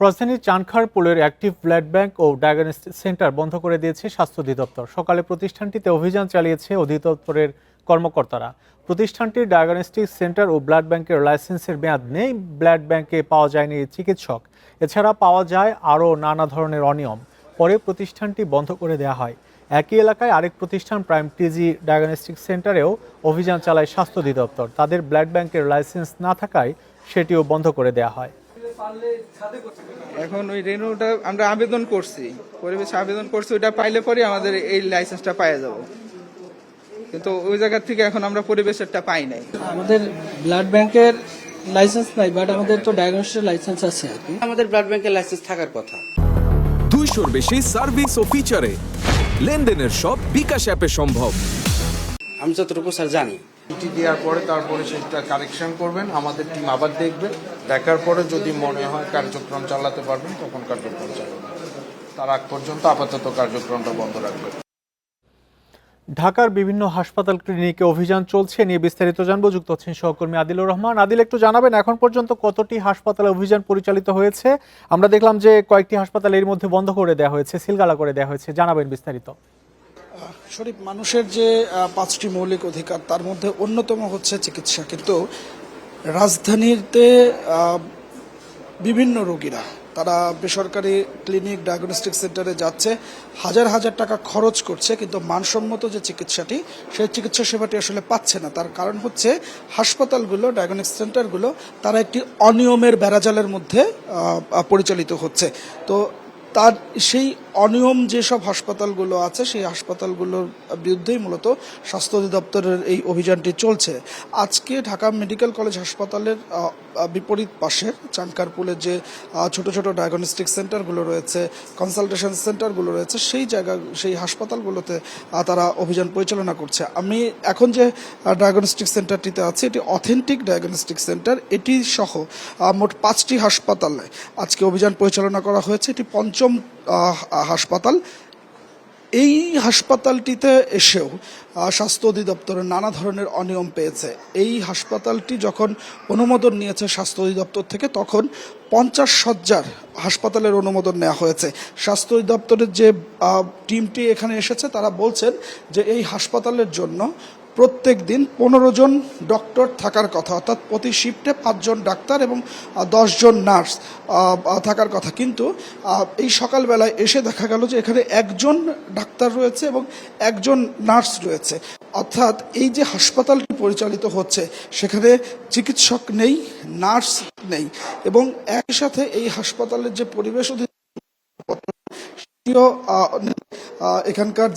রাজধানীর চানখাঁরপুলের active blood bank ও diagnostic centre বন্ধ করে দিয়েছে স্বাস্থ্য অধিদপ্তর। সকালে প্রতিষ্ঠানটিতে অভিযান চালিয়েছে অধিদপ্তরের কর্মকর্তারা। প্রতিষ্ঠানটির ডায়াগনস্টিক সেন্টার ও ব্লাড ব্যাংকের লাইসেন্সের মেয়াদ নেই। ব্লাড ব্যাংকে পাওয়া যায়নি চিকিৎসক, এছাড়া পাওয়া যায় আরও নানা ধরনের অনিয়ম। পরে প্রতিষ্ঠানটি বন্ধ করে দেওয়া হয়। একই এলাকায় আরেক প্রতিষ্ঠান প্রাইম টিজি ডায়াগনস্টিক সেন্টারেও অভিযান চালায় স্বাস্থ্য অধিদপ্তর। তাদের ব্লাড ব্যাংকের লাইসেন্স না থাকায় সেটিও বন্ধ করে দেওয়া হয়। এখন ওই রেনুটা আমরা আবেদন করছি, পরিবেশে আবেদন করছি, ওইটা পাইলে পরে আমাদের এই লাইসেন্সটা পাইয়ে যাব, কিন্তু ওই জায়গা থেকে এখন আমরা পরিবেশেরটা পাই নাই। আমাদের ব্লাড ব্যাংকের লাইসেন্স নাই, বাট আমাদের তো ডায়াগনস্টিক লাইসেন্স আছে আর কি। আমাদের ব্লাড ব্যাংকের লাইসেন্স থাকার কথা। 200-র বেশি সার্ভিস ও ফিচারে লেনদেনের সব বিকাশ অ্যাপে সম্ভব। আমি যতটুকু স্যার জানি, চিঠি দেওয়ার পরে তারপরে সেটা কারেকশন করবেন, আমাদের টিম আবার দেখবে, দেখার পরে যদি মনে হয় কার্যক্রম চালাতে পারবেন তখন কার্যক্রম চালাবেন, তার আগ পর্যন্ত আপাতত কার্যক্রমটা বন্ধ রাখবেন। ঢাকার বিভিন্ন হাসপাতাল ক্লিনিকে অভিযান চলছে, নিয়ে বিস্তারিত জানবো। যুক্ত হচ্ছেন সহকর্মী আদিলুর রহমান। আদিল, একটু জানাবেন এখন পর্যন্ত কতটি হাসপাতালে অভিযান পরিচালিত হয়েছে? আমরা দেখলাম যে কয়েকটি হাসপাতাল এর মধ্যে বন্ধ করে দেওয়া হয়েছে, সিলগালা করে দেওয়া হয়েছে, জানাবেন বিস্তারিত। শরীফ, মানুষের যে 5টি মৌলিক অধিকার তার মধ্যে অন্যতম হচ্ছে চিকিৎসা, কিন্তু রাজধানীতে বিভিন্ন রোগীরা তারা বেসরকারি ক্লিনিক ডায়াগনস্টিক সেন্টারে যাচ্ছে, হাজার হাজার টাকা খরচ করছে, কিন্তু মানসম্মত যে চিকিৎসাটি সেই চিকিৎসা সেবাটি আসলে পাচ্ছে না। তার কারণ হচ্ছে হাসপাতালগুলো, ডায়াগনস্টিক সেন্টারগুলো তারা একটি অনিয়মের বেড়াজালের মধ্যে পরিচালিত হচ্ছে। তো তার সেই অনিয়ম যেসব হাসপাতালগুলো আছে সেই হাসপাতালগুলোর বিরুদ্ধেই মূলত স্বাস্থ্য অধিদপ্তরের এই অভিযানটি চলছে। আজকে ঢাকা মেডিকেল কলেজ হাসপাতালের বিপরীত পাশের চানখাঁরপুলের যে ছোট ছোট ডায়াগনস্টিক সেন্টারগুলো রয়েছে, কনসালটেশন সেন্টারগুলো রয়েছে, সেই হাসপাতালগুলোতে তারা অভিযান পরিচালনা করছে। আমি এখন যে ডায়াগনস্টিক সেন্টারটিতে আছি এটি অথেন্টিক ডায়াগনস্টিক সেন্টার, এটি সহ মোট 5টি হাসপাতালে আজকে অভিযান পরিচালনা করা হয়েছে। এটি পঞ্চম হাসপাতাল। এই হাসপাতালটিতে এসেও স্বাস্থ্য অধিদপ্তরের নানা ধরনের অনিয়ম পেয়েছে। এই হাসপাতালটি যখন অনুমোদন নিয়েছে স্বাস্থ্য অধিদপ্তর থেকে, তখন 50 শয্যার হাসপাতালের অনুমোদন নেওয়া হয়েছে। স্বাস্থ্য অধিদপ্তরের যে টিমটি এখানে এসেছে তারা বলছেন যে এই হাসপাতালের জন্য প্রত্যেক দিন 15 জন ডক্টর থাকার কথা, অর্থাৎ প্রতি শিফটে 5 জন ডাক্তার এবং 10 জন নার্স থাকার কথা, কিন্তু এই সকালবেলায় এসে দেখা গেল যে এখানে 1 জন ডাক্তার রয়েছে এবং 1 জন নার্স রয়েছে। অর্থাৎ এই যে হাসপাতালটি পরিচালিত হচ্ছে সেখানে চিকিৎসক নেই, নার্স নেই, এবং একই সাথে এই হাসপাতালের যে পরিবেশ এখানকার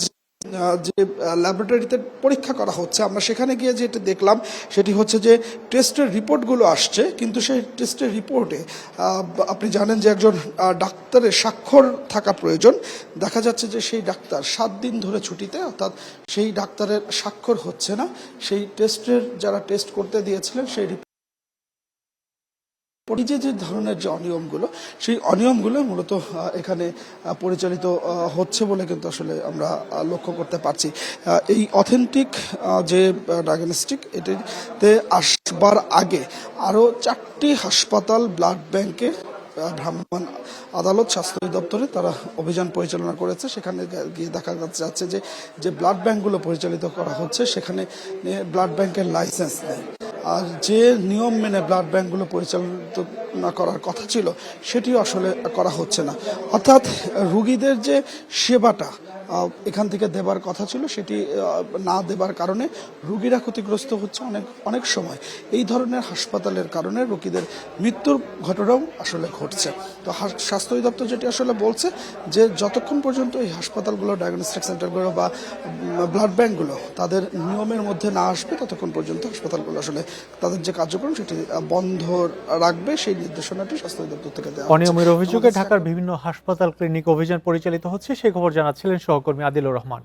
যে ল্যাবরেটরিতে পরীক্ষা করা হচ্ছে, আমরা সেখানে গিয়ে যেটা দেখলাম সেটি হচ্ছে যে টেস্টের রিপোর্টগুলো আসছে, কিন্তু সেই টেস্টের রিপোর্টে আপনি জানেন যে একজন ডাক্তারের স্বাক্ষর থাকা প্রয়োজন। দেখা যাচ্ছে যে সেই ডাক্তার 7 দিন ধরে ছুটিতে, অর্থাৎ সেই ডাক্তারের স্বাক্ষর হচ্ছে না। সেই টেস্টের যারা টেস্ট করতে দিয়েছিলেন সেই যে ধরনের যে অনিয়মগুলো, সেই অনিয়মগুলো মূলত এখানে পরিচালিত হচ্ছে বলে কিন্তু আসলে আমরা লক্ষ্য করতে পারছি। এই অথেন্টিক যে ডায়াগনস্টিক, এটিতে আসবার আগে আরও 4টি হাসপাতাল ব্লাড ব্যাংকে ভ্রাম্যমাণ আদালত স্বাস্থ্য অধিদপ্তরে তারা অভিযান পরিচালনা করেছে। সেখানে গিয়ে দেখা যাচ্ছে যে ব্লাড ব্যাংকগুলো পরিচালিত করা হচ্ছে সেখানে ব্লাড ব্যাংকের লাইসেন্স নেই, আর যে নিয়ম মেনে ব্লাড ব্যাংকগুলো পরিচালনা করার কথা ছিল সেটিও আসলে করা হচ্ছে না। অর্থাৎ রুগীদের যে সেবাটা এখান থেকে দেবার কথা ছিল সেটি না দেবার কারণে রুগীরা ক্ষতিগ্রস্ত হচ্ছে। অনেক সময় এই ধরনের হাসপাতালের কারণে রোগীদের মৃত্যুর ঘটনাও আসলে ঘটছে। তো স্বাস্থ্য অধিদপ্তর যেটি আসলে বলছে যে যতক্ষণ পর্যন্ত এই হাসপাতালগুলো, ডায়াগনস্টিক সেন্টারগুলো বা ব্লাড ব্যাংকগুলো তাদের নিয়মের মধ্যে না আসবে, ততক্ষণ পর্যন্ত হাসপাতালগুলো আসলে তাদের যে কার্যক্রম সেটি বন্ধ রাখবে, সেই নির্দেশনাটি স্বাস্থ্য অধিদপ্তর থেকে দেওয়া। অনিয়মের অভিযোগে ঢাকার বিভিন্ন হাসপাতাল ক্লিনিক অভিযান পরিচালিত হচ্ছে, সেই খবর জানাচ্ছিলেন সহকর্মী আদিলুর রহমান।